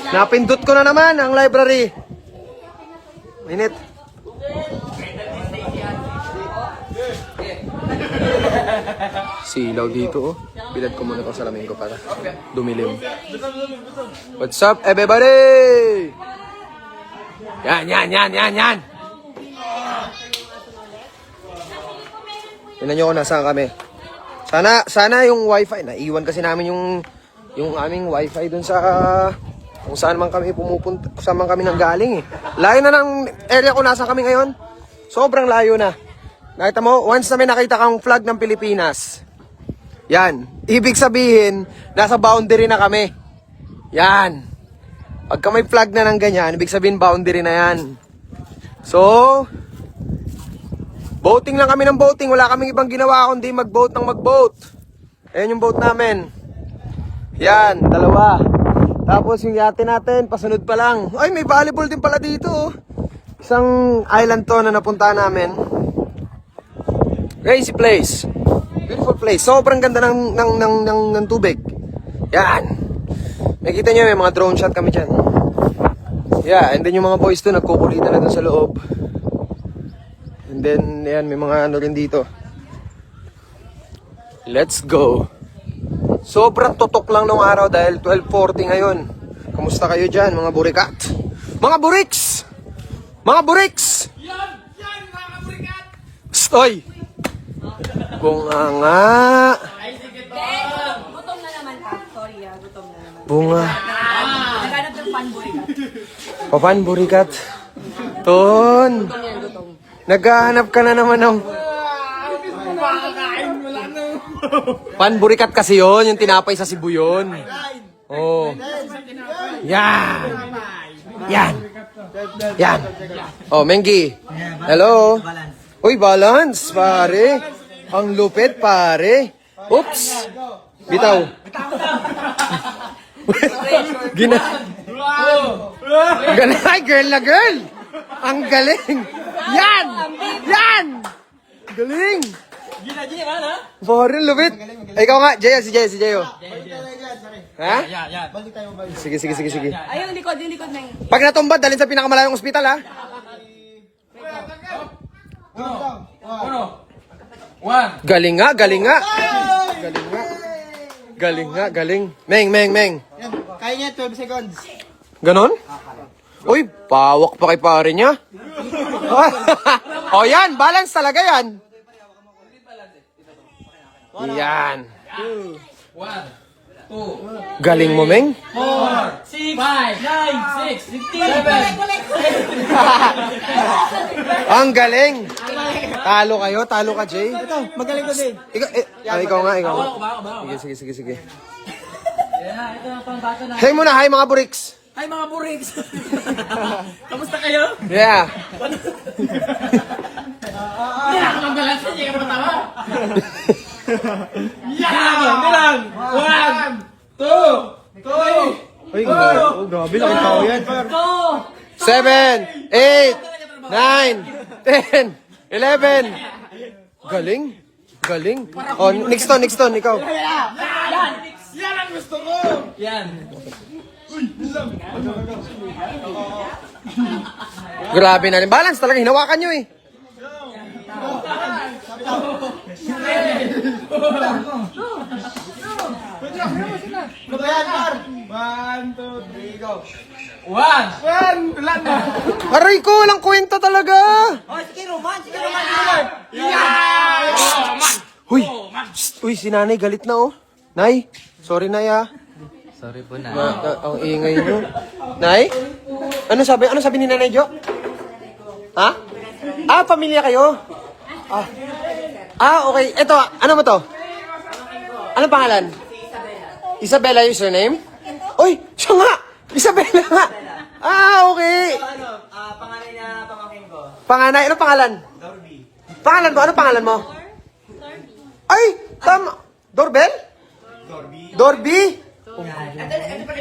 Napindot ko na naman ang library. Minute. Silaw dito, oh. Bilad ko muna itong salamin ko para dumilim. What's up, everybody? Yan. Tingnan nyo kung nasaan kami. Sana yung wifi, naiwan kasi namin yung aming wifi dun sa kung saan man kami pumupunta, kung saan man kami nanggaling eh. Layo na ng area kung nasaan kami ngayon. Sobrang layo na. Nakita mo, once na may nakita kang flag ng Pilipinas, yan, ibig sabihin, nasa boundary na kami. Yan. Pagka may flag na ng ganyan, ibig sabihin boundary na yan. So, boating lang kami ng boating. Wala kaming ibang ginawa kundi mag-boat ng mag-boat. Ayan yung boat namin. Yan, dalawa. Tapos yung yate natin, pasunod pa lang. Ay, may volleyball din pala dito. Isang island to na napunta namin. Crazy place. Beautiful place. Sobrang ganda ng tubig. Yan. Nakita nyo, may mga drone shot kami dyan. Yeah, and then yung mga boys doon, nagkukulitan na doon sa loob. And then, yan, may mga ano rin dito. Let's go. Sobrang tutok lang nung araw dahil 12:40 ngayon. Kamusta kayo dyan, mga burikat? Mga buriks! Mga buriks! Yan, mga burikat! Stoy! Bunga nga! Ay, sige to! Gutom na naman ka. Sorry gutom na naman. Bunga. Naghanap ng panboy ka. Papan, burikat. Ton! Gutom yan, gutom. Naghahanap ka na naman ng... Makakain mo lang no! Panburikat kasi yon, yung tinapay sa Cebu yun. Oh. Yan. Yan. Yan. Oh, Mengi. Hello. Uy, balance, pare. Ang lupit, pare. Oops. Bitaw. Gina. Ay, girl na girl. Ang galing. Yan. Yan. Galing. Gina, ha? Pare, lupit. Ay, ikaw nga, Jaya, si Jayo. Ha? Yan. Sige. Ay, yung likod na yung... Pag natumba, dalhin sa pinakamalayong ospital, ha? Uno. One. Galing nga. Meng. Yan, kaya niya 12 seconds. Ganon? Uy, pawak pa kay pare niya. O yan, balance talaga yan. Yan. One. Two. Galing mo, Meng. 4, 6, 5, 9, 6, 17. Ang galing. Talo ka, Jay. Magaling ko din. Ikaw nga. Ako. Sige. Yan, ito na pang bata na. Hey muna, hi mga buriks. Hi mga buriks! Kamusta kayo? Yeah. Hindi na ako magbalansa, hindi ka matawa. Bilang! 1, 2, 3, Ay, grabe, laking tao yan. 2, 7, 8, 9, 10, 11. Galing. Oh, next ton, ikaw. Yan ang gusto ko! Yan. Grabe na rin. Balance talaga, hinawakan nyo eh. One, two, three, go. 1. Wala na. Aray ko, walang kwenta talaga. Oh, sige, Roman. Uy, si nanay galit na oh. Nay, sorry nay ah. Sorry po na. Ang ingay nyo. Nay? Ano sabi ni Nanay Jo? Ha? Pamilya kayo? Okay. Ito, ano mo to? Anong pangalan? Isabella yung surname? Uy, siya nga! Isabella nga! Okay. Pangalan niya, pamangkin ko. Panganay, ano pangalan? Dorby. Pangalan mo? Ano pangalan mo? Ay, tama. Doorbell? Dorby? Ito pala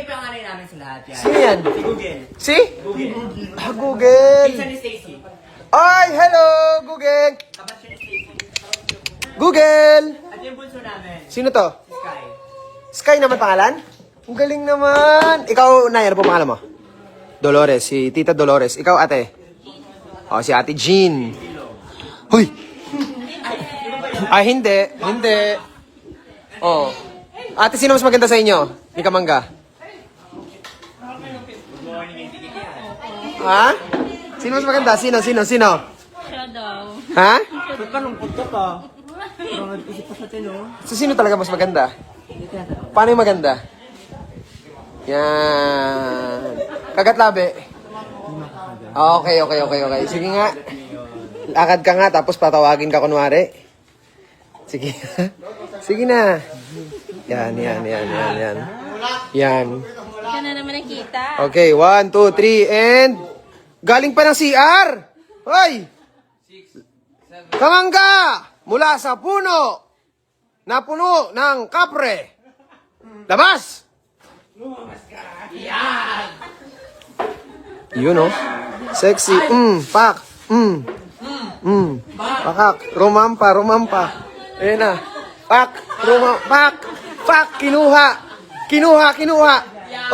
yung pangalan namin sa lahat yan. Sino yan? Si Google. Si? Google. Isa ni Stacy. Ay, hello, Google. Kabat siya ni Stacy. Google. At yung bunso namin, Sino to? si Sky. Sky naman pangalan? Ang galing naman. Ikaw, Nay, ano po pangalan mo? Dolores, si Tita Dolores. Ikaw, ate? O, si Ate Jean. Huy! Ay, hindi. Hindi. Oh. Ate, sino mas maganda sa inyo? Ni Kamangga? Ha? Sino mas maganda? Sino? Siya daw. Ha? Ba't malungkot ka pa? Parang nag-isip pa sa tino. So, sino talaga mas maganda? Paano yung maganda? Yan. Kagatlabi. Okay. Sige nga. Lakad ka nga, tapos patawagin ka kunwari. Sige. Sige na. Yan. Yan. Ikaw na naman nakita. Okay, 1, 2, 3, and... Galing pa ng CR! Hoy! Kamangga! Mula sa puno na puno ng kapre. Labas! Yun, oh. Sexy. Pak. Pakak. Romampa. Ayan na. Pak. Pak. Pak. Kinuha.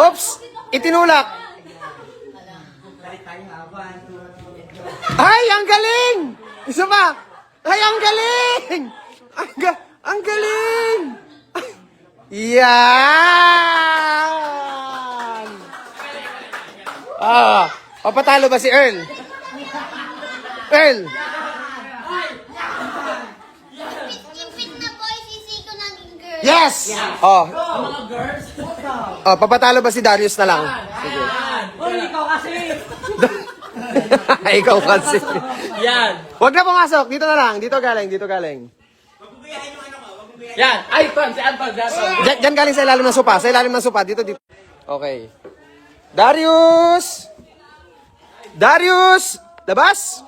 Oops. Itinulak. Ay, ang galing! Isa pa. Ay, ang galing! Ang galing! Yan! Papatalo ba si Earl? Earl! Impit na boy, sisi ko naging girl. Yes! Papatalo ba si Darius na lang? Sige. Uy, ikaw kasi! Ikaw kasi. Yan. Huwag na pumasok. Dito na lang. Dito galing. Yan. Ay, Ton. Si Anton. Diyan galing sa ilalim ng sopa. Dito. Okay. Darius! Labas!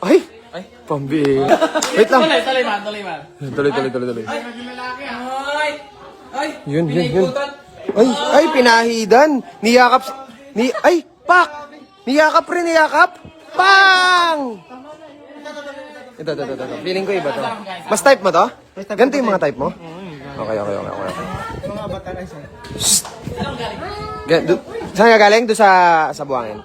Ay! Pambing. Wait lang. Tuloy man. Tuloy. Ay. Yun. Ay, pinahidan. Pak! Niyakap. Pang! Ito. Feeling ko iba to. Mas type mo to? Ganito yung mga type mo? Okay. Shhh! Saan ka galing? Doon sa buhangin.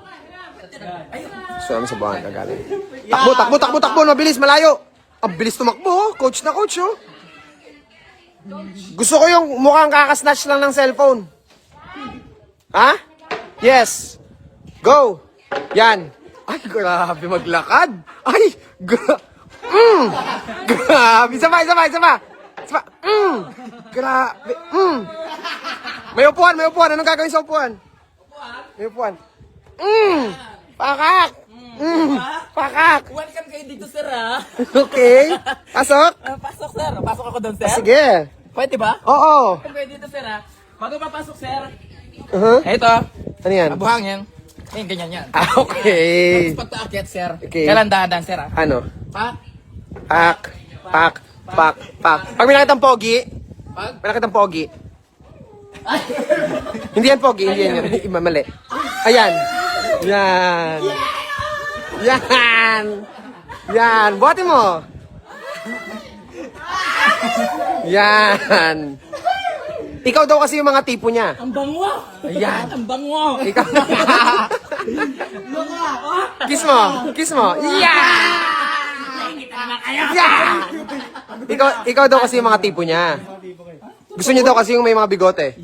Sa buhangin ka galing. Takbo! Mabilis, malayo! Ang bilis tumakbo, oh. Coach na coach, oh. Gusto ko yung mukhang kakasnatch lang ng cellphone. Ha? Yes. Go. Yan. Ay, grabe maglakad. Ay, grabe. Isa pa. Grabe. May upuan. Anong gagawin sa upuan? May upuan. Pakak. Welcome kayo dito, sir, ha? Okay. Pasok. Pasok, sir. Pasok ako doon, sir. Sige. Pwede ba? Oo. Welcome kayo dito, sir, ha? Bago papasok, sir. Ito. Ano yan? Buhangin. Ayun, ganyan yan. Okay. Pagpaakyat, sir. Okay. Kailan dahan, sir, ha? Ano? Pa? Pak. Pag may nakitang pogi. Hindi yan pogi, hindi yan. Mali. Ayan. Yan. Buhatin mo. Yan. Ikaw daw kasi yung mga tipo niya. Ang bango! Ayan. Ang bango! Ikaw. Kiss mo. Yeah! Yeah! Ikaw daw kasi yung mga tipo niya. Gusto niya daw kasi yung may mga bigote.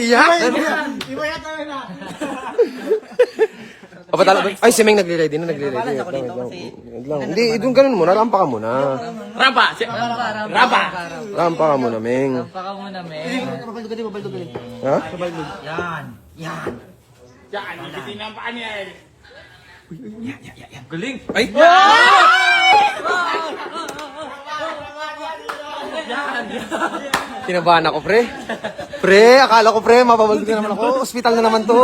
Yan. Ay, si Meng nagre-ready na. Wait lang. Hindi, doon ganun muna. Rampa ka muna. Rampa. Rampa ka muna, Meng. Baka muna, men. Ha? Yan. Hindi na ang paa niya eh. Galing. Ay! Kinabahan ako, pre. Akala ko, pre, mapabalik na naman ako. Hospital na naman to.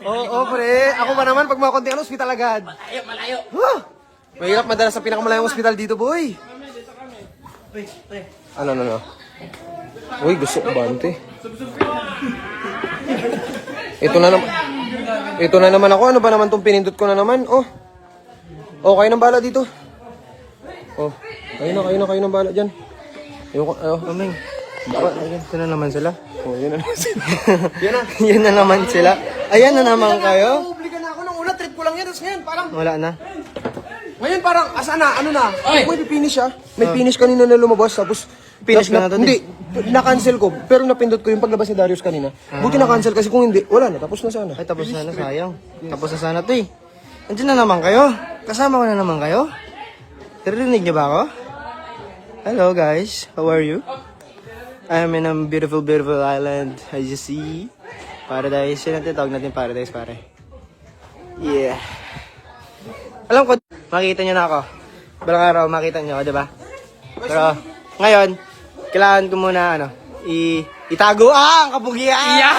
Oo, pre. Ako ba naman, pag mga konti, hospital agad. Malayo. Huh? Mahirap madalas sa pinakamalayong hospital dito, boy. Ano. Uy, gusto ko ba, ante? Ito na naman ako. Ano ba naman itong pinindot ko na naman? Oh, kayo nang bala dito. Oh, kayo nang bala dyan. Aming. Ito na naman sila. Oh, yun na naman sila. Yan na. Yan na naman sila. Ayan na naman kayo. Obligan na ako ng una, trip ko lang yan. Tapos ngayon, parang, Wala na. ngayon parang, asa na, ano na? May finish siya. May finish kanina na lumabas, tapos, Finish ka na to, Hindi, na-cancel ko. Pero napindot ko yung paglabas ni Darius kanina. Buti na-cancel kasi kung hindi, wala na, tapos na sana. Ay, tapos na sayang. Tapos na sana to eh. Andiyan na naman kayo. Kasama ko na naman kayo. Narinig niyo ba ako? Hello guys, how are you? I am in a beautiful, beautiful island. As you see, paradise. Yan natin, tawag natin paradise, pare. Yeah. Alam ko, makita niyo na ako. Balang araw, makita niyo ako, diba? Pero, ngayon, kailangan ko muna, itago ang kapugian! Yeah!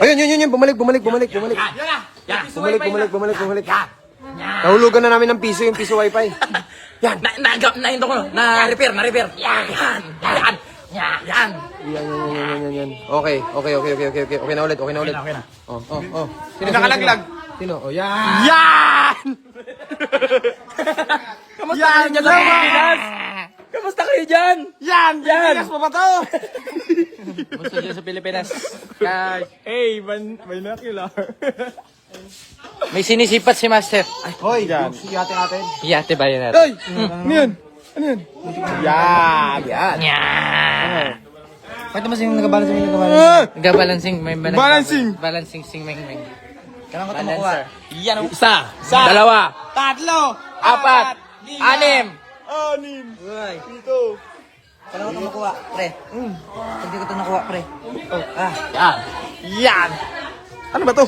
Ayun, yun, bumalik. Bumalik. Nahulugan na namin ng piso, yung piso wifi. Yan. Nahinto ko. Na-repair. Yan. Yan. Okay na ulit. Okay na. Oh. Sino nakalaglag? Sino? Oh, yan. Yan! Kamusta kayo dyan sa Pilipinas? Kamusta kayo dyan? Yan! Pilipinas pa ba to? Kamusta dyan sa Pilipinas? Hey, binocular. May sinisipat si Master. Ay, Hoy, si ate. iyate ba yun natin? Hoy! Ano yun? Yan. Pakita mo sino nagabalancing. May balancing sing meng. Kailangan ko ito makuha. Yan. Isa. Dalawa. Tatlo! Apat. Anim. Uy. Kailangan ko ito makuha, pre. Hindi ko ito nakuha, pre. Yan. Ano ba to?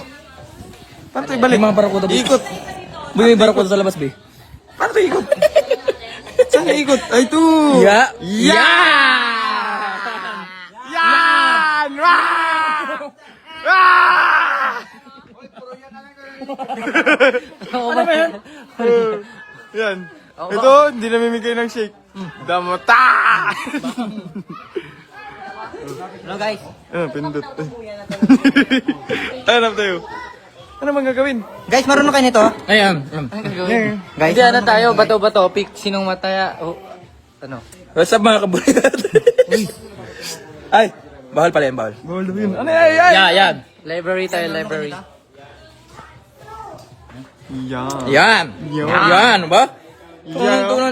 Paano to ibalik? Mga barakuda, be. Ikot. May barakuda sa labas, be. Paano to ikot? Saan na ikot? Ay, ito! Yan. Ano ba yan? Yan. Ito, hindi namimigay ng shake. Damota! Hello, guys. Pindot. Hanap tayo. Ano bang gagawin? Guys, marunong kayo nito? Ayan. Guys, Hindi na tayo. Bato-bato. Pick. Sinong mataya. Ano? what's up mga kabulitat? Ay, bawal pala yan, bawal. Ano yan? Yan. Library tayo. Library. Yan. Yan. Yan. Ba? Sama.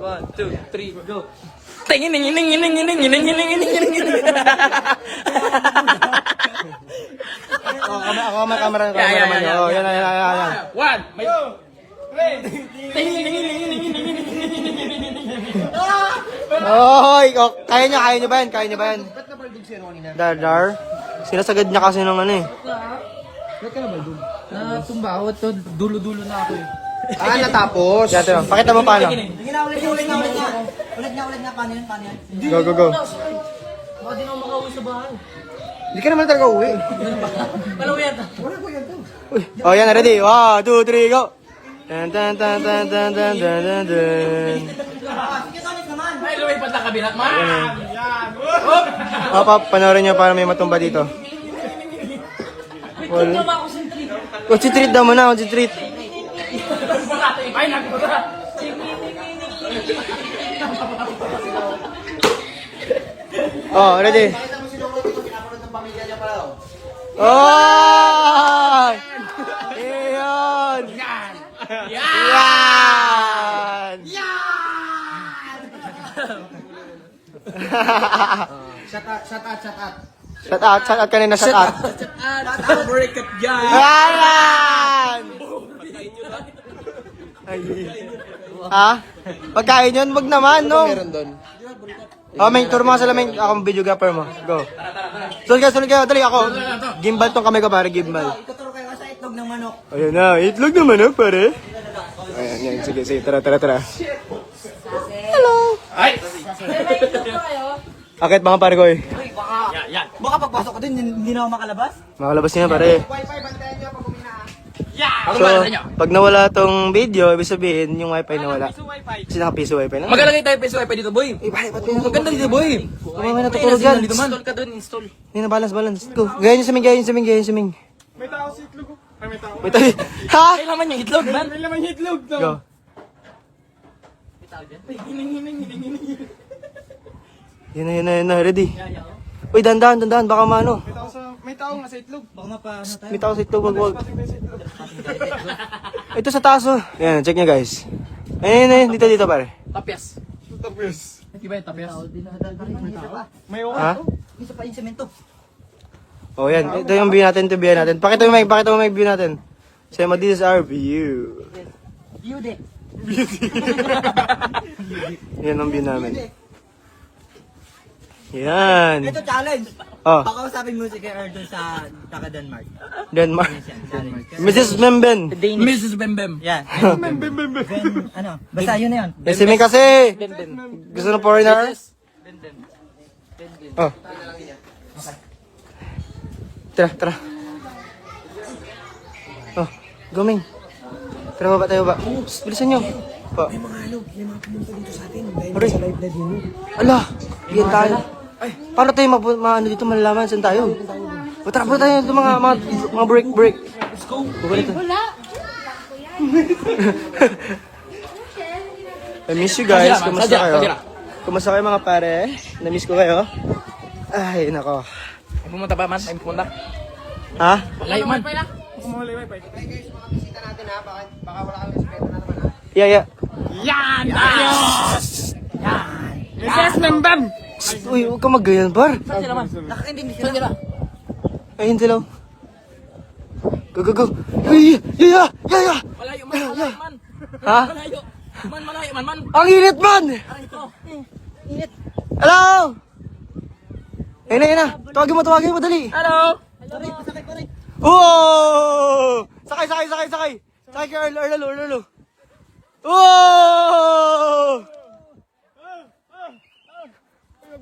1, 2, 3, go. Ako may camera naman yun. Oh, yan. One. Oy, kaya niyo ba yan? Dar. Sinasagad niya kasi ng ano eh. Natumba ako to. Dulo-dulo na ako eh. Natapos. Dati lang, pakita mo paano. Ulit nga, paano yan? Go. Hindi ka naman talaga uwi. Oh, yan, ready? 1, 2, 3, go! Tan. Ay, lumipat na kabila. Panoorin niyo para may matumba dito. Concentrate daw muna, concentrate. Ay, nagpura. Oh, ready? Oh! Iyon! Yan! Shut out kanina, shut out. Break it dyan. Ayan! Ha? Pagkain yun, wag naman, no? Meron doon. Oh, may tour mo sila, may akong videographer mo. Go. Sunod kayo, dali ako. Gimbal tong kamay ko, pare, gimbal. Ituturo kayo sa itlog ng manok. Ayun na, itlog naman, pare. Ayan, sige, tara. Hello! Ay! Akit mga pare ko eh. Baka pagpasok ko din, hindi na ako makalabas. Makalabas niya, pare. Ako ba sa inyo? pag nawala tong video, ibig sabihin, yung wifi nawala. Kasi naka-piso wifi lang. Maglalagay tayo peso wifi dito, boy. Maganda dito, boy. Mamaya natutulog yan. Install ka dun, install. Hindi na balance. Go. Gaya nyo sa Ming. May tao si itlog. May tao. Ha? May laman yung itlog, man. Go. Yun na. Ready? Uy, dandan. Baka maano. May tao nga sa itlog. Baka mapaano tayo. May tao sa itlog. Wag. Ito sa taas, oh. Yan, check nyo, guys. Ayun. Dito, pare. Tapyas. Di ba yung tapyas? May Ha? Oh, yan. Ito yung view natin. Pakita mo may view natin. Say mo, this is our view. Yan ang view namin. Yan. Ito challenge. Oh, Baka usapin mo si Kuya Earl dun sa Denmark. Denmark. Challenge. Mrs. Memben. Mrs. Bembem. Yan. Basta yun na yun. Siming kasi. Gusto ng foreigner? Oh. Tara. Oh, guming. Tara, baba tayo ba? Bilisan nyo. Pa. May mga pumunta dito sa atin. Dahil sa live na din. Ala, yan tayo. Paano tayo maano dito malalaman? Saan tayo? Tara tayo ito mga break. Let's go. Wala. I miss you guys. Kumusta kayo? Kumusta kayo mga pare? Na-miss ko kayo? Ay, nako. Ay pumunta ba, man? Ay pumunta. Ha? Layo, man. Yeah. Yan! Ayos! Mrs. Bembem! Uy, huwag ka mag-ganyan, par. Saan sila, man? Nakakaintindi sila. Ayun sila. Go. Ay, yeah. Malayo, man. Ha? Malayo, man. Ang init, man! Ay, ito. Hello! Ayun na. Tawagin mo, dali. Hello! Oh! Sakay. Sakay ka, Earl. Oh!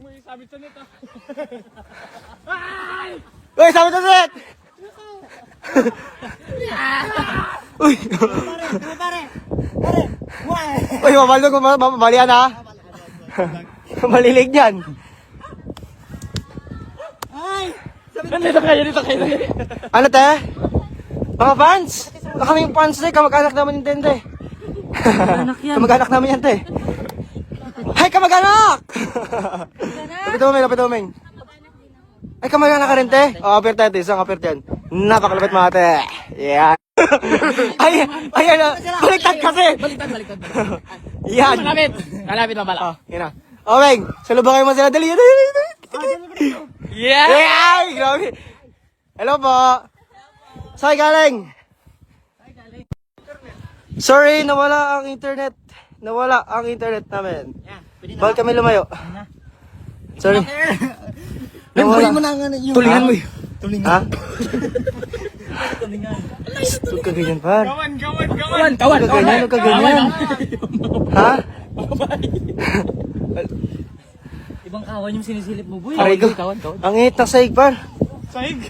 Uy, sabit sa net! Uy! Uy, mabalian ha? Malilig yan. Dito kayo. Ano te? Mga fans? Kami yung fans te, kamag-anak naman yung tente. Kamag-anak namin yan te. Hay, kamag-anak! Lapit mo, Meng. Ay, kamag-anak ka rin te? O, apir tayo te, isang apir yan. Napakalapit mga te. Yeah. Ay, baliktad kasi. Baliktad. Yan. Malapit na pala. Yan na. O, Meng, salubang kayo mo sila. Dali. Yeah! Ay, grabe. Hello po. Saan galing? Sorry, nawala ang internet. Namin. Bakit kami lumayo? Sorry. Nawala. Tulingan mo yun. Ha? Huwag ka ganyan, par. Kawan. Huwag ka ganyan. Ha? Ibang kawan yung sinisilip mo, boy. Aray ko. Ang init ng sahig, par. Sahig.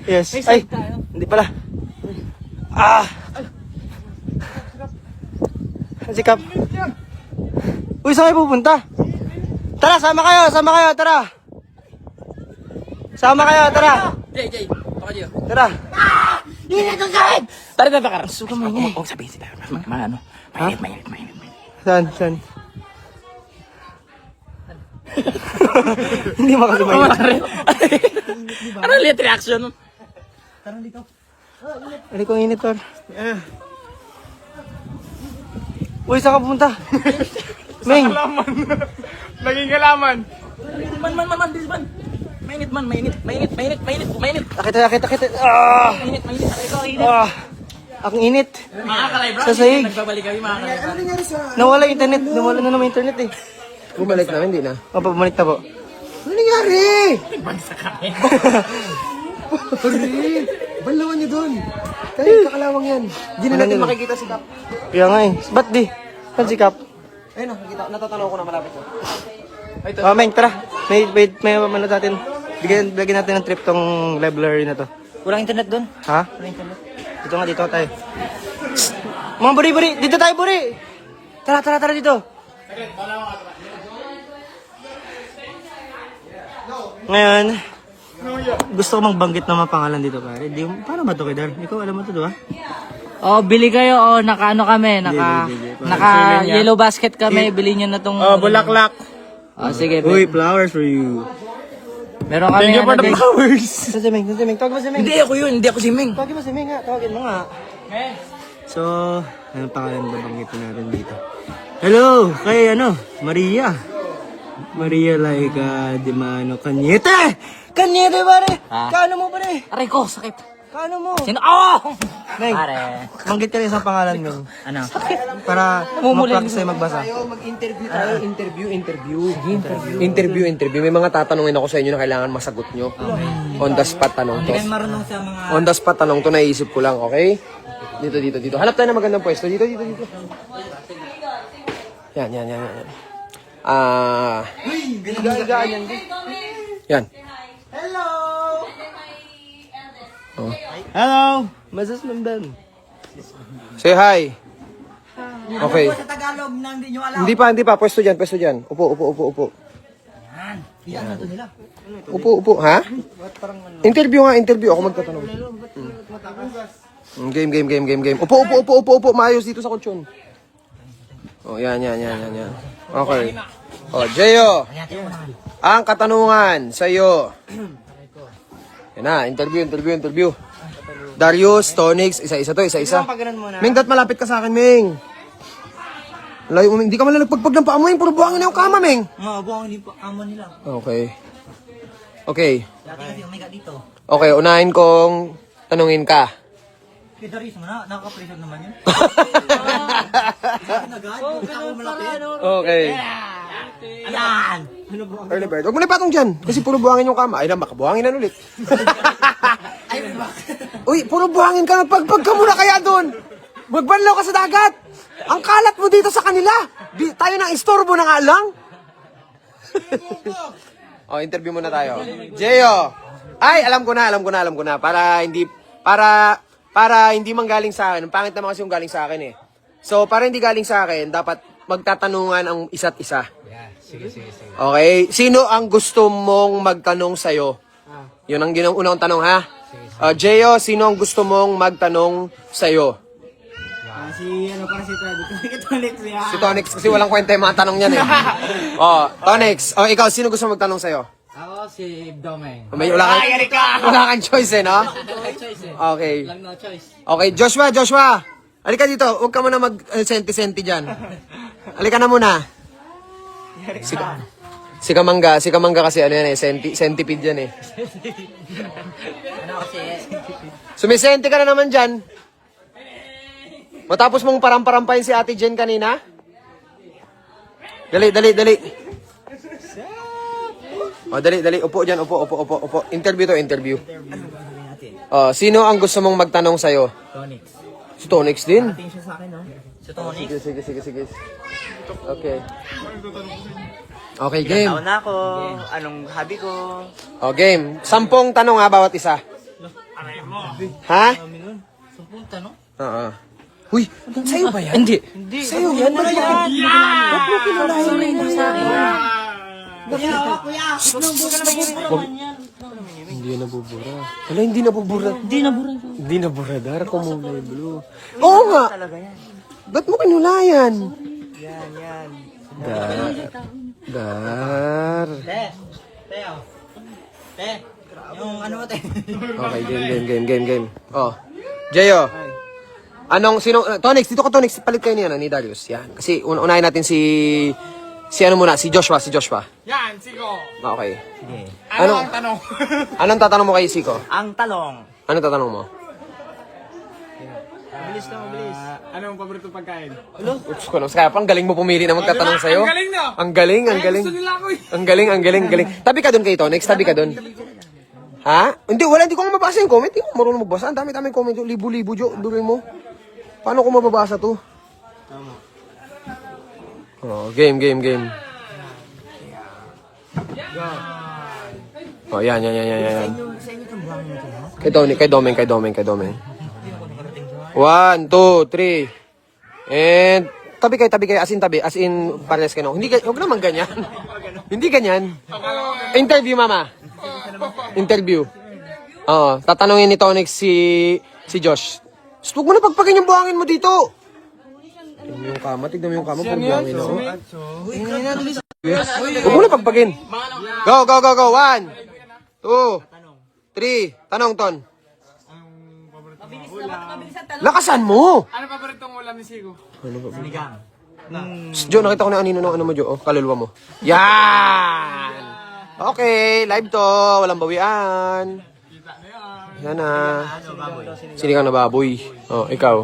Yes. Ay, hindi pala. Sikap. Uy, saan kayo pupunta? Tara, sama kayo, tara. Jay, baka dito. Tara. Tara. Suka mo yun. Oo, sabihin sila. Mainit. Saan? Hindi makasumayin. Ano ulit reaction? Ano kong init, par? Uy, saan ka pupunta? Meng! Naging kalaman. Man, this man. Mainit. Akit. Mainit. Ang init. Mga kalibra, Sa sahig. nagbabalik kami mga kalibra. Nawala yung internet. Nawala na naman internet eh. Bumalik namin, hindi na. Bumalik na po. Ano nangyari? Bagsa kami. Balawan niyo doon. Tayo, kakalawang yan. Hindi na natin makikita si Kap. Kaya nga eh. Ba't di? Saan si Kap? Ayun, natatanaw ko na malapit ko. Meng, tara. May ano natin. Bigyan natin ng trip tong library na to. Walang internet doon. Ha? Walang internet. Dito nga, dito tayo. Mga buri-buri, dito tayo buri. Tara dito. Ngayon, gusto ko magbanggit ng mga pangalan dito, pare. Paano ba ito, Kedar? Ikaw, alam mo ito, diba? Oh, bili kayo. Oh, naka ano kami. Naka yellow basket kami. Bili nyo na tong... Oh, bulaklak. Oh, sige. Uy, flowers for you. Meron kami Thank you for the flowers. Sa si Ming. Tawag mo si Ming. Hindi ako yun, hindi ako si Ming. Tawagin mo si Ming nga. Tawagin mo nga. So, anong pangalan ba banggitin natin dito? Hello, kay Maria. Maria Laika Dimano Cañete! Cañete, pare! Kaano mo, pare? Aray ko, sakit. Kaano mo? Sino? Oh! Ming, Pare. banggit ka rin sa pangalan, Ming. Ano? Para ma-practice tayo magbasa. Mag-interview tayo. Interview. May mga tatanungin ako sa inyo na kailangan masagot nyo. On the spot tanong to. Marunong sa mga... On the spot tanong to, naisip ko lang, okay? Dito. Hanap tayo ng magandang pwesto. Dito. Yan. Yan. Hello! Masas Mamban. Say hi. Okay. Sa Tagalog na hindi nyo alam. Hindi pa. Pwesto dyan. Upo. Yan na to nila. Upo. Ha? Interview. Ako magtatanong. Game. Upo. Maayos dito sa kutsyon. Oh, yan. Okay. Oh, Jeyo. Ang katanungan sa iyo. Yan na, interview. Darius, Tonix, isa-isa. Ming, dat malapit ka sa akin, Ming. Layo mo, Ming. Hindi ka man lang nagpagpag ng paa mo, Ming. Puro buhangin na yung kama, Ming. Oo, buwang hindi pa amo nila. Okay. Dati kasi umiga dito. Okay, unahin kong tanungin ka. Kaya Darius mo na, nakaka-pressure naman yun. Nagad, ako malapit. Okay. Yan! Early bird. Huwag mo na ipatong dyan. Kasi puro buhangin yung kama. Ay, baka buhangin na ulit. Uy, puro buhangin ka. Magpagpag ka muna kaya doon. Magbanlaw ka sa dagat. Ang kalat mo dito sa kanila. Tayo nang istorbo na nga lang. Oh, interview muna tayo. Jeyo. Ay, alam ko na. Para hindi manggaling sa akin. Ang pangit naman kasi yung galing sa akin eh. So, para hindi galing sa akin, dapat magtatanungan ang isa't isa. Sige. Okay? Sino ang gusto mong magtanong sa'yo? Yun ang unang tanong, ha? Jeyo, sino ang gusto mong magtanong sa'yo? Si Tonix yan. Si Tonix, kasi walang kwenta yung mga tanong niyan eh. Tonix, ikaw, sino gusto mong magtanong sa'yo? Ako si Domeng. Wala kang choice eh, no? Okay. No choice. Okay, Joshua. Halika dito, huwag ka muna mag-senti-senti dyan. Halika na muna. Si Kamangga kasi ano yan eh, centipede yan eh. Ano kasi? Sumisenti ka na naman dyan. Matapos mong parampampayin si Ate Jen kanina. Dali. Oh, dali. Upo dyan, upo. Interview. Sino ang gusto mong magtanong sa'yo? Tonix. Si Tonix din. Tingin siya sa akin, no? Si Tonix. Sige. Okay, game. Taon na ako. Anong hobby ko? Game. 10 tanong bawat isa. Ha? 10 tanong? Oo. Uy, sa'yo ba yan? Hindi. Sa'yo yan? Ba't mo kinalayan mo sa akin? Kuya! Hindi nabubura. Wala, hindi nabubura. Hindi nabura. Kumulay blue. Oo nga. Ba't mo kinulayan? Yan. Dar. Te! Yung ano mo, te? Okay, game. Oh. Jeyo. Tonix, dito ka Tonix. Palit kayo niya ni Darius. Yan. Kasi unahin natin si Joshua. Yan, Siko. Okay. Sige. Ano ang tanong? Anong tatanong mo kay Siko? Ang talong. Anong tatanong mo? Mabilis. Anong paborito pagkain? Ups ko lang. Kaya pang galing mo pumili na magtatanong sa'yo. Ang galing, no? Ang galing. Gusto nila ako eh. Ang galing. Tabi ka dun kay Tonix. Tabi ka dun. Ha? Hindi ko nga mabasa yung comment. Hindi ko marunong magbasa. Ang dami-daming comment. Libo-libo, Jo. Duloy mo. Paano ko mababasa to? Oh, game. Oh, yan. Sa inyo itong buhangin na ito, ha? Kay Domeng. 1, 2, 3. And tabi kayo, as in pares kayo. Hindi, huwag naman ganyan. Hindi ganyan. Interview, mama. Interview. Oo, tatanungin ni Tonix si Josh. Huwag mo na pagpagin yung buhangin mo dito. Tignan mo yung kama, pag buhangin ako. Huwag mo na pagpagin. Go. 1, 2, 3. Tanong, Ton. Lakasan mo! Ano paboritong ulam ni Sigo? Jo, nakita ko na anino ng ano mo, Jo. Oh, kaluluwa mo. Yan! Okay, live to. Walang bawian. Yan na. Sinigang na baboy. Oh, ikaw.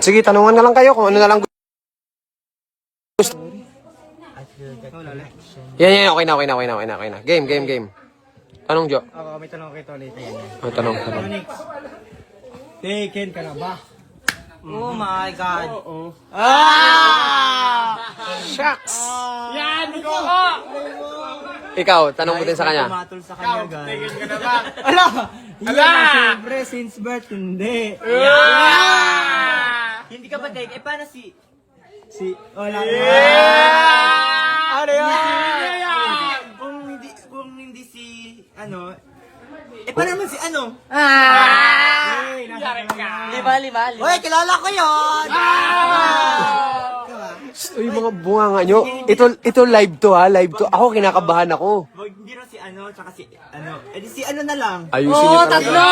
Sige, tanungan na lang kayo kung ano na lang gusto. Yan. Okay na. Game. Tanong, Jo. Ako, may tanong kay Tolita yan. Oh, tanong. Taken ka na ba? Oh my God. Shucks! Yan! Go! Ikaw, tanong mo din sa kanya. Tumatol sa kanya, guys. Tigil ka na ba? Ala! Ala! Siyempre, since birth, hindi. Hindi ka ba take? Eh, paano si... Wala Ano yan? Kung hindi si... Ano... Eh, paano naman si ano? Lima. Hoy, kilala ko yun! Uy, mga bunga nga nyo. Ito live to ha, live to. Ako, kinakabahan ako. Hindi rin si ano, tsaka si ano. Eh, di si ano na lang. Ayusin nyo talaga.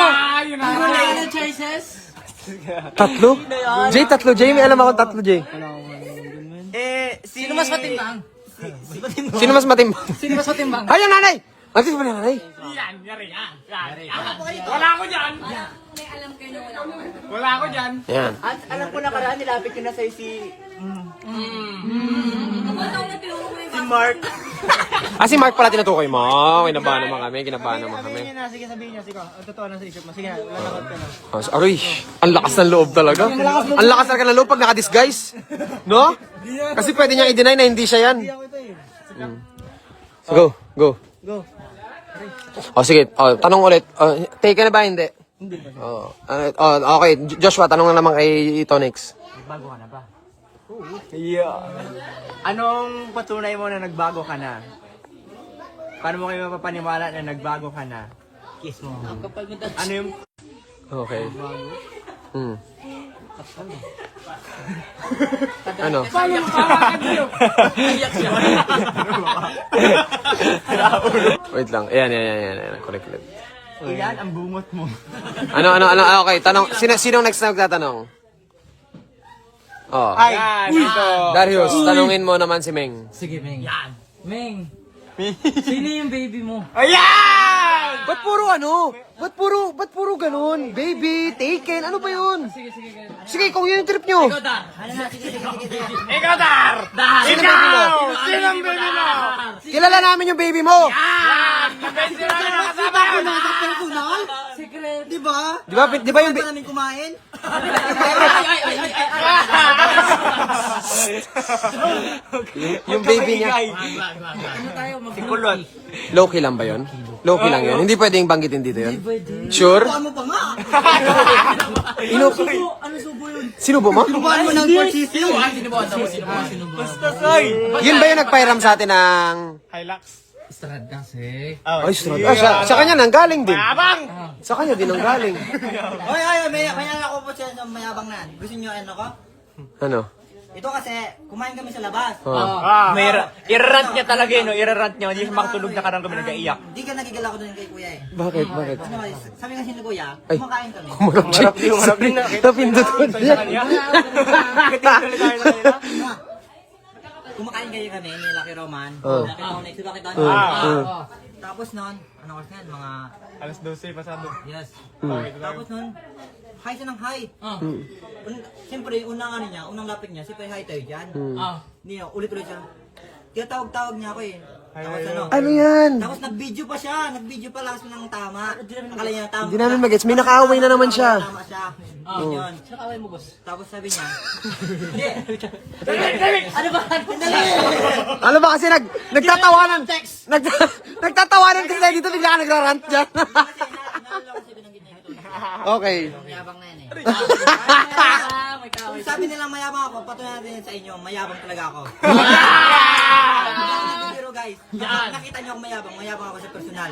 Yun na. Ano choices? Tatlo? Jay, may alam ako tatlo, Jay. Eh, si... Sino mas matimbang? Sino mas matimbang? Sino mas matimbang? Ay, yung nanay! Atis ba yung nanay? Yan, yari yan. Wala ako dyan. Wala ako dyan. Yan. At alam ko na karaan, nilapit ko na sa'yo si... Si Mark. Si Mark pala tinutukoy mo. Kinabahan naman kami. Sige, sabihin niya. Sige, ang totoo na sa isip mo. Sige na, lalakad ka na. Aroy, ang lakas ng loob talaga. Ang lakas talaga ng loob pag naka-disguise. No? Kasi pwede niyang i-deny na hindi siya yan. Ako ito eh. So, go. Go. Sige. Tanong ulit. Take ka na ba? Hindi. Hindi pa. Okay. Joshua, tanong na naman kay Tonix. Nagbago ka na ba? Yeah. Anong patunay mo na nagbago ka na? Paano mo kayo mapapaniwala na nagbago ka na? Kiss mo. Ano yung... Okay. Ano? Wait lang. Ayan. Correct. Yan, ang bungot mo. Ano? Okay, tanong. Sino next na nagtatanong? Oh. Yan, ito. Darius, tanungin mo naman si Meng. Sige, Meng. Meng. Sino yung baby mo? Ayan! Ba't puro ano? Ba't puro ganun? Baby, taken, ano ba yun? Sige, kung yun yung trip nyo. Ikaw, Dar! Ikaw! Sino ang baby mo? Kilala namin yung baby mo. Yan! Nabesi na nakasama yun! Secret. Di ba yung namin kumain? yung baby niya? Ano tayo? Kulot. Low-key lang ba yun? Low-key lang yun. Hindi pwedeng banggitin dito yun. Sure? Ano pa nga? Ano subo yun? Sinubo mo? Kumain mo ng porchisi. Basta Yun ba yung nagpairam sa atin ng... Hilux. Strad kasi. Ay, strad. Sa kanya nang galing din. Abang! Sa kanya din nang galing. May ako po siya sa mayabang na. Gusto niyo ano ko? Ano? Ito kasi, kumain kami sa labas. May Irarant niya talaga no? Irarant niya. Hindi makatulog na karang kami nag-iiyak. Di ka nagigala ko doon kay kuya eh. Bakit? Ano, sabi kasi ni kuya, Ay. kumakain kami. Napindot ko niya. Kumakain kayo kami ni Lucky Roman. Oh. Lucky Roman, si Lucky Don. Tapos nun, anong oras na yan? Mga... Alas 12 pasado. Yes. Tapos nun, hi siya ng hi. Siyempre, unang ano niya, unang lapit niya, siyempre hi tayo dyan. Hindi na, ulit-ulit siya. Tinatawag-tawag niya ako eh. Tapos ano, Ano yan? tapos nag-video pa siya, nag-video pa lang ng tama. Akala niya tama. Hindi namin mag-gets. May nakaaway na naman siya. Tama siya. Yun. Sino kaway mo, boss? Tapos sabi niya, Ano ba kasi nagtatawanan? Nagtatawanan kasi tayo dito, bigla ka nagrarant dyan. kasi naalala ko kasi binanggit niya ito. Okay. Mayabang na yan eh. Kung sabi nilang mayabang ako, patunayan natin sa inyo, mayabang talaga ako. Pero guys, nakita niyo akong mayabang ako sa personal.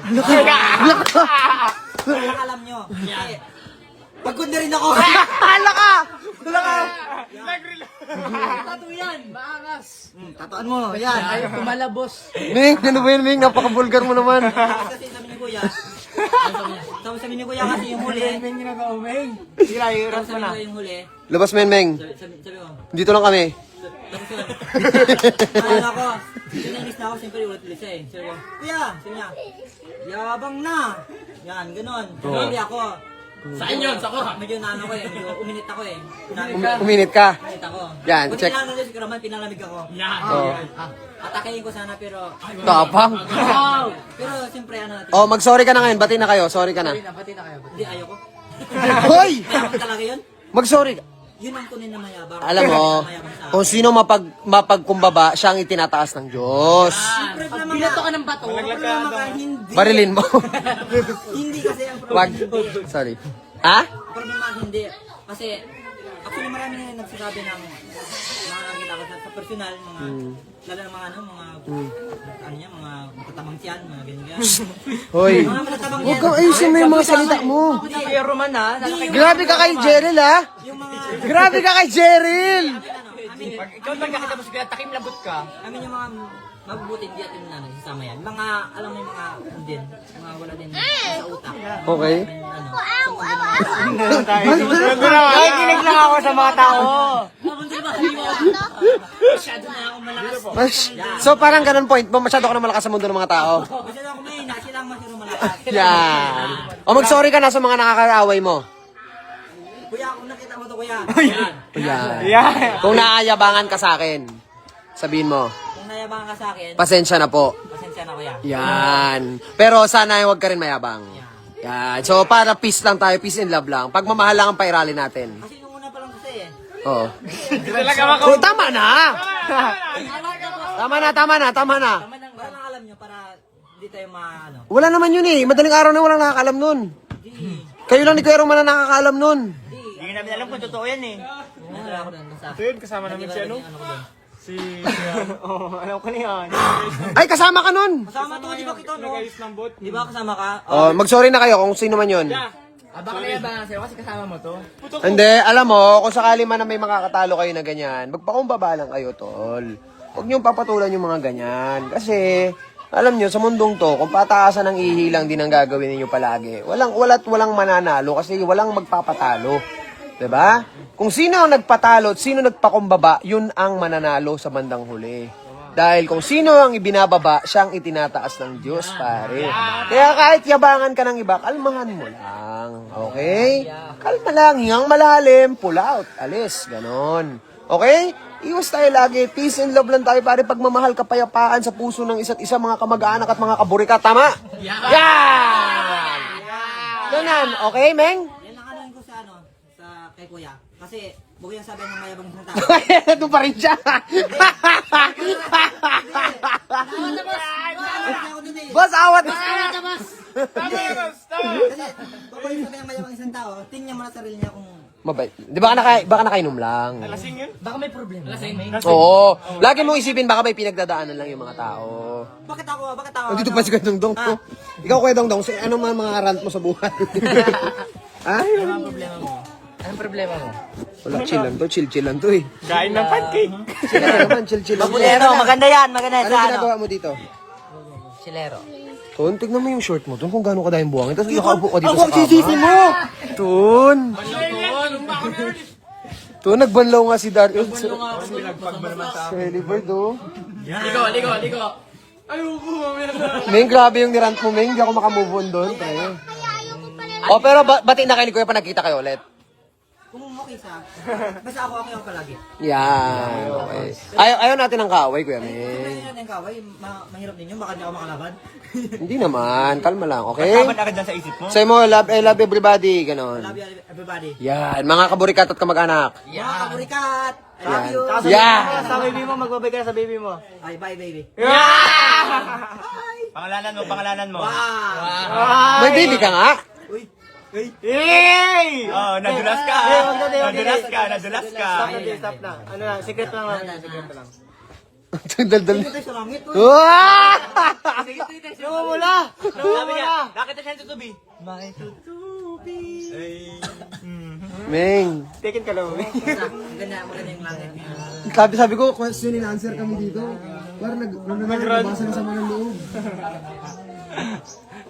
Kaya alam niyo, kasi pagod na rin ako. Hala ka! Tato yan, maangas. Tatuan mo, yan. Ayaw kumalabos. Ming, ano ba yun, Ming? Napaka-vulgar mo naman. Kasi sabi ni Kuya, sabi ni Kuya kasi yung huli. Sabi ni yung huli. Labas, Ming. Sabi ko, Dito lang kami. tapos yun. Ayun ako, sinainis na ako, siyempre ulit-ulit siya eh. Sabi ko, Kuya, sabi niya, yabang na. Yan, ganun. Hindi ako. Saan yun? Sa ko? Medyo naano ko eh, medyo uminit ako eh. Uminit ka. Uminit ako. Yan, Kung check. tinanong si Karaman, pinalamig ako. Yan. Oh. Atakein ko sana pero... Tapang. Pero siyempre ano natin. Oh, mag-sorry ka na ngayon. Bati na kayo. Sorry ka na. Hindi, ayoko. Hoy! Mayabang talaga yun. Mag-sorry ka. Yun ang kunin na mayabang. Alam mo, Mayabang sa kung sino mapagkumbaba, siya ang itinataas ng Diyos. problema Binato ka ng bato. problema ka, hindi. Barilin mo. Hindi kasi ang Wag. problema. Hindi. Sorry. Ha? Problema hindi. Kasi, actually marami na nagsasabi ng mga nakita ko sa personal, mga, lalo ng mga ano niya, mga matatamang tiyan, mga ganyan. Hoy. Mga matatamang Huwag kang ayusin mo yung mga salita mo. Kuya Roman ha, Grabe ka kay Jeril, ha? yung mga, Grabe ka kay Jeril! pag ikaw nagkakita mo sa kaya takim labot ka, amin yung mga mabubuti, hindi natin sasama yan. Mga, alam mo yung mga, din, mga wala din sa utak. Okay. Ay, kinig lang ako sa mga tao. Masyado na ako malakas. So parang ganun point mo, masyado ka na malakas sa mundo ng mga tao. Kasi ako may nasilang masyado malakas. Yan. O mag-sorry ka na sa mga nakakaaway mo. Kuya, kung nakita mo to kuya. Yan. Kung naayabangan ka sa akin, sabihin mo, Kung nayabangan ka sa akin, pasensya na po. pasensya na kuya. Yan. Pero sana huwag ka rin mayabang. Yan. So para peace lang tayo, peace and love lang. Pagmamahal lang ang pairalin natin. Kasi nung una pa lang kasi eh. Oo. Oh, tama na! Tama na. Para lang alam nyo, para hindi tayo maano. Wala naman yun eh. Madaling araw na walang nakakaalam nun. Kayo lang ni Kuya Roman na nakakaalam nun. Hindi namin alam kung totoo yan eh. Nandala ako doon. Basta. Kasama namin si ano? Alam ko na yan. Ay, kasama ka nun! Kasama to, di ba kita no? Di ba kasama ka? Oh, mag-sorry na kayo kung sino man yun. Baka nayabangan sa'yo kasi kasama mo to. Hindi, alam mo, kung sakali man na may makakatalo kayo na ganyan, magpakumbaba lang kayo, tol. Huwag niyong papatulan yung mga ganyan. Kasi, alam niyo, sa mundong to, kung pataasan ng ihilang din ang gagawin niyo palagi, walang mananalo kasi walang magpapatalo. 'Di ba? Kung sino ang nagpatalo at sino nagpakumbaba, yun ang mananalo sa bandang huli. Dahil kung sino ang ibinababa, siyang itinataas ng Diyos, pare. Kaya kahit yabangan ka ng iba, kalmahan mo lang. Okay? Kalma lang, hingang malalim, pull out, alis, ganon. Okay? Iwas tayo lagi, peace and love lang tayo, pare. Pagmamahal, kapayapaan sa puso ng isa't isa, mga kamag-anak at mga kaburika. Tama? Yan! Ganon, okay, Meng? Yan ang ano ko sa ano, sa kay kuya. Kasi, bago yung sabi ng mayabang isang tao. Ito pa rin siya. Boss, awat! Kasi, bago yung sabi ng mayabang isang tao, tingnan mo na sarili niya kung... Mabait. Di ba baka nakainom lang? Baka may problema. Oo. Lagi mo isipin, baka may pinagdadaanan lang yung mga tao. Bakit ako? Bakit ako? Dito pa si Kuya Dongdong. Ikaw, Kuya Dongdong, ano mga rant mo sa buhay? Ay, Anong problema mo? wala, chill lang to, chill lang to eh. Kain ng pancake. Chill lang naman, chill lang. Maganda yan, maganda yan Ano sa ano. ginagawa mo dito? Chilero. Ton, tignan mo yung short mo. Ton, kung gaano kadaming buhangin. Tapos nakaupo ka dito sa kama. mo! Ton! Ton, nagbanlaw nga si Dario. Si Helibird, oh. Ligo. Meng, grabe yung nirant mo, Meng. Hindi ako makamove on doon, pre. Oh, pero batiin na kayo ni Kuya pa nagkita kayo ulit. Kung okay sa... Basta ako palagi. Yan, okay. Ayaw natin ng kaaway, Kuya Meng. Kung natin yung kaway, mahirap ninyo, baka hindi ako makalaban. Hindi naman, kalma lang, okay? agad dyan sa isip mo. Say mo, love everybody, ganon. Love you everybody. Yan, mga kaburikat at kamag-anak. Mga kaburikat! I love you! Yeah! Sa baby mo, magbabay ka sa baby mo. Ay, bye baby. Pangalanan mo. Wow! May baby ka nga? Uy, Oh, nadulas ka. Nadulas ka. Stop na. Ano na, secret lang naman. Secret lang. Daldal. Ito sa langit. Wah! Namumula! Sabi niya, nakita siya tutubi. Meng. Taken ka lang. Maganda yung langit. Sabi ko, question and answer kami dito. Parang nagbasa na sa mga loob.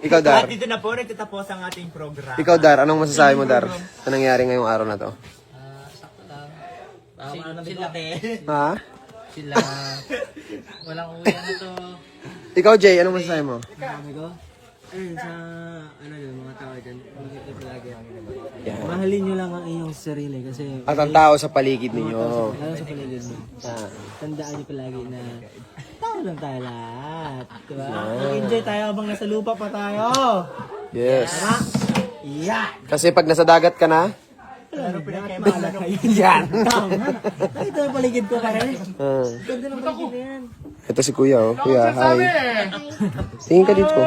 Ikaw, Dar. At dito na po, nagtatapos ang ating program. Ikaw, Dar. Anong masasabi mo, Dar? Sa nangyari ngayong araw na to? Sila. Ha? Sila. Walang uwi na to. Ikaw, Jay. Anong masasabi mo? Sabi ko, ayun sa, ano yun, mga tao dyan, mag-ipip lagi. Mahalin nyo lang ang inyong sarili kasi At ang tao sa paligid ninyo. lalo sa paligid mo. Tandaan nyo palagi na tao lang tayo lahat. Diba? Mag-enjoy tayo habang nasa lupa pa tayo. Yes. Yeah! Kasi pag nasa dagat ka na, Mahala kayo. yan. Ito ang paligid ko pare. Ah. Ganda ng paligid na yan. Ito si Kuya, oh. Kuya, hi. Tingin ka dito.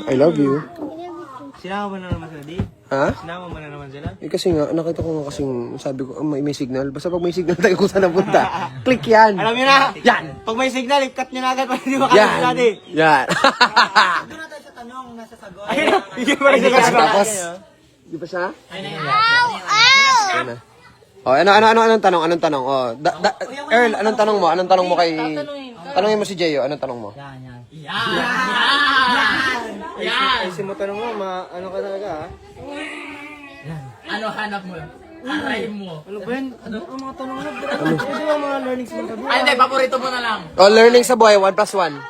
I love you. Sinama mo na naman sila, di? Ha? Sinama mo na naman sila? Eh kasi nga, nakita ko nga kasing, sabi ko, may signal. Basta pag may signal tayo kung saan napunta. Click yan. Alam nyo na! Yan! Pag may signal, cut nyo na agad para hindi makakita Yan. sila, di? Yan. Doon na tayo sa tanong, nasa sagot. Hindi pa rin sila. Tapos, di ba siya? Ayun na. Oh, anong tanong? Anong tanong? Oh, Earl, anong tanong mo? Anong tanong mo kay... Tanongin mo si Jeyo, anong tanong mo? Ayusin mo tanong mo, ano ka talaga, ha? Ano hanap mo? Aray mo. Ano ba yan? Ano ang mga tanong mo? Pwede ba mga learnings mo sabi? Ay, hindi. Paborito mo na lang. Oh, learning sa buhay, 1+1.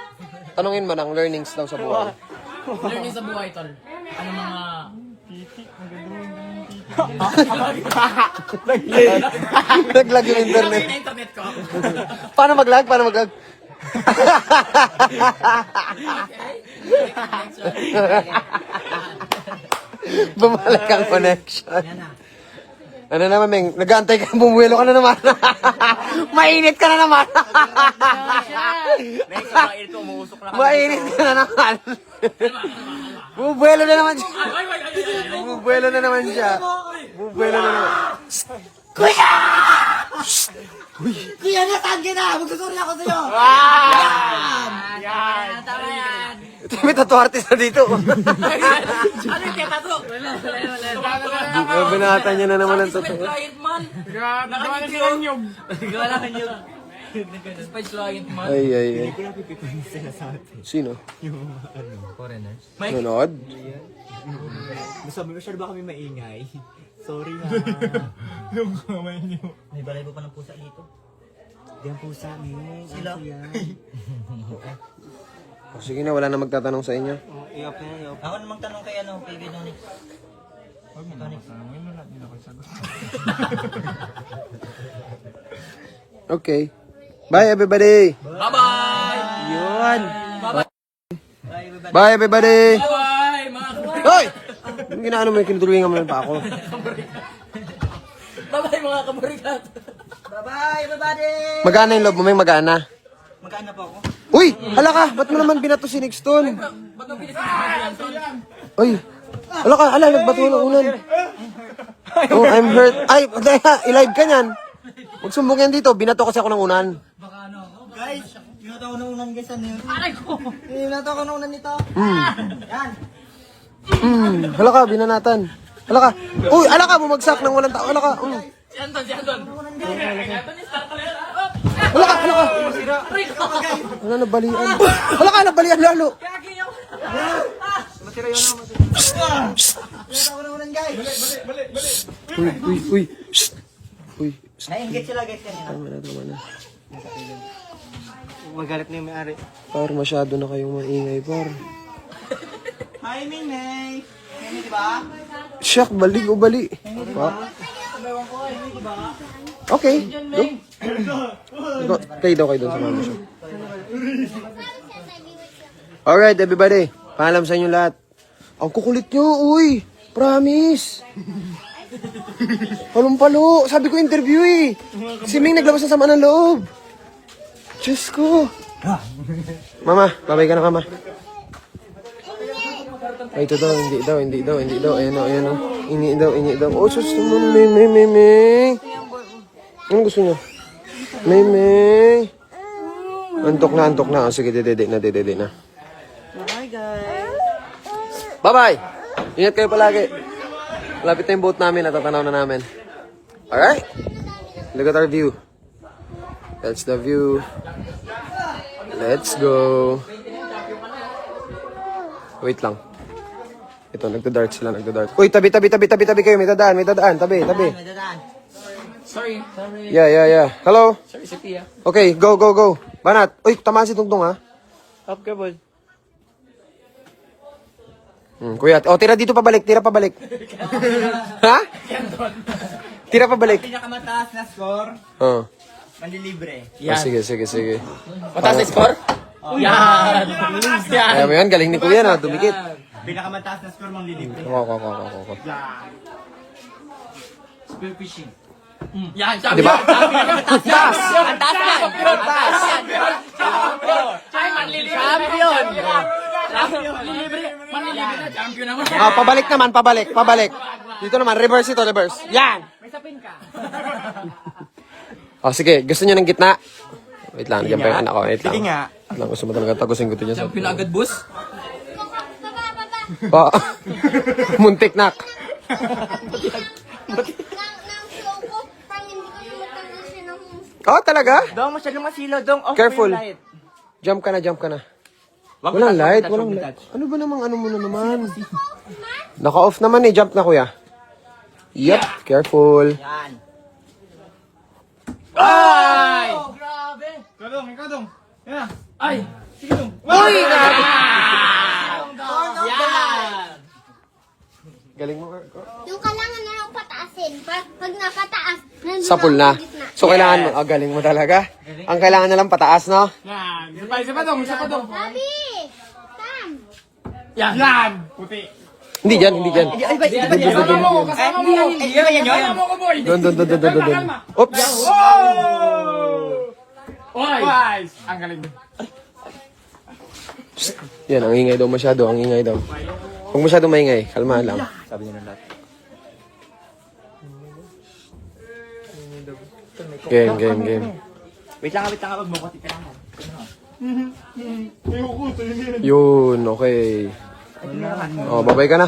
Tanungin mo ng learnings daw sa buhay. Learning sa buhay, tol. Ano mga... Naglag yung internet. Ano internet ko? Paano maglag? Bumalik ang connection. Ano naman, Meng? Nag-aantay ka, bumuwelo ka na naman. Mainit ka na naman. Mainit ka na naman. Bumuwelo na naman siya. Bumuwelo na naman siya. Bumuwelo na naman. Kuya, nasaan ka na? Magsusuri ako sa'yo. Tama yan. May tattoo artist na dito. Ano yung tetato? Wala. Binata niya na naman ang tattoo. Client man. Nagawa na sila nyog. Nagawa na nyog. Spice client man. Ay. Sino? Foreigners. Nanonood? Sabi masyado ba kami maingay? Sorry ha. May balay pa ng pusa dito. Di ang pusa, may. Sila. Oh, sige na, wala na magtatanong sa inyo. I-off na yan, i-off. Ako namang tanong kay PB Donix. Okay. Bye, everybody. Bye-bye. Yun! Bye, everybody. Bye-bye, mga kabarikata. Hoy! Yung ginaano mo yung kinutulungan mo pa ako. Bye-bye, mga kabarikata. Bye-bye, everybody! Magana yung loob mo, may magana. Magkano po ako? Uy! Hala ka! Ba't mo naman binato si Nixton? Ba't ang bilis ng tol? Uy! Hala ka! Hala! Nagbato ng unan. Oh, I'm hurt. Ay! I-live ka niyan. Magsumbong yan dito. Binato kasi ako ng unan. Guys, yunata ko ng unan guys. Ano yun? Aray ko. Yunata ko ng unan nito. Yan. Hala ka! Binanatan. Hala ka! Uy! Hala ka! Bumagsak ng walang tao. Hala ka! Si Anton. Anton yung start pala yun. Hala ka! Hala ka! Aray ko. Wala nabalian. Hala ka! Nabalian lalo! Yunata ko ng unan guys. Uy! Shh! Uy! Nainggit sila guys kanina. Tama na. Magalit na yung may-ari. Par, masyado na kayong maingay, par. Hi, Minay. Minay, di ba? Siyak, bali o bali. Pa? Okay, go. Kayo doon sa mama siya. Alright, everybody. Paalam sa inyo lahat. Ang kukulit nyo, uy. Promise. Palong-palo. Sabi ko interview eh. Si Ming naglabas ng sama ng loob. Diyos ko. Mama, babay ka na, mama. Ay, ito daw, hindi daw. Ayan o. Ini daw. Oh, sus naman, may. Anong gusto niyo? May. Antok na. Oh, sige, dede na. Bye guys. Bye-bye! Ingat kayo palagi. Malapit na yung boat namin, natatanaw na namin. Alright? Look at our view. That's the view. Let's go. Wait lang. Ito, nagda-dart sila. Uy, tabi kayo. May dadaan. Tabi. Sorry. Yeah. Hello? Sorry, si Pia. Okay, go. Banat. Uy, tamaan si Tungtong ha. Up ka, boy. Kuya, tira dito pabalik. Ha? Tira pabalik. Pinakamataas na score, Oh. manlilibre. Oh, sige. Mataas na score? Yan. Ayan mo yan, galing ni Kuya na, dumikit. Pinakamataas na score, manlilibre. Ako. Spearfishing. Yan, Di ba? Taas! Ang taas na! Taas! Champion! Manlilibre na, champion naman. Ah, pabalik. Dito naman, reverse. Yan! May sapin ka. Oh, sige, gusto niyo ng gitna? Wait lang, nandiyan pa yung anak ko. Wait lang. Sige nga. Wait lang, gusto mo talaga tagusin ko ito niya sa... Champion na agad, boss. Baba. Muntik nak. Nang flow ko, parang hindi ko tumatagal siya ng... Oh, talaga? Dong, masyadong masilaw. Dong, off Careful. mo yung light. Jump ka na. Walang light. Ano ba namang ano mo na naman? Naka-off naman eh. Jump na, kuya. Yep, careful. Yan. Ay! Galing mo. Yung kailangan na lang pataasin. Pag napataas, nandun Sa pool na. sa gitna. So, kailangan mo. Oh, galing mo talaga. Ang kailangan na lang pataas, no? Isa pa dong. Sabi! Sam! Yan! Hindi dyan. Kasama mo! Kasama mo ko, boy! Doon. Oops. Oy! Ang galing. Yan, ang ingay daw masyado. Huwag masyado maingay. Kalmahan lang. Sabi niya ng lahat. Game. Wait lang, wag mo kasi kailangan. Yun, okay. Oh, babay ka na.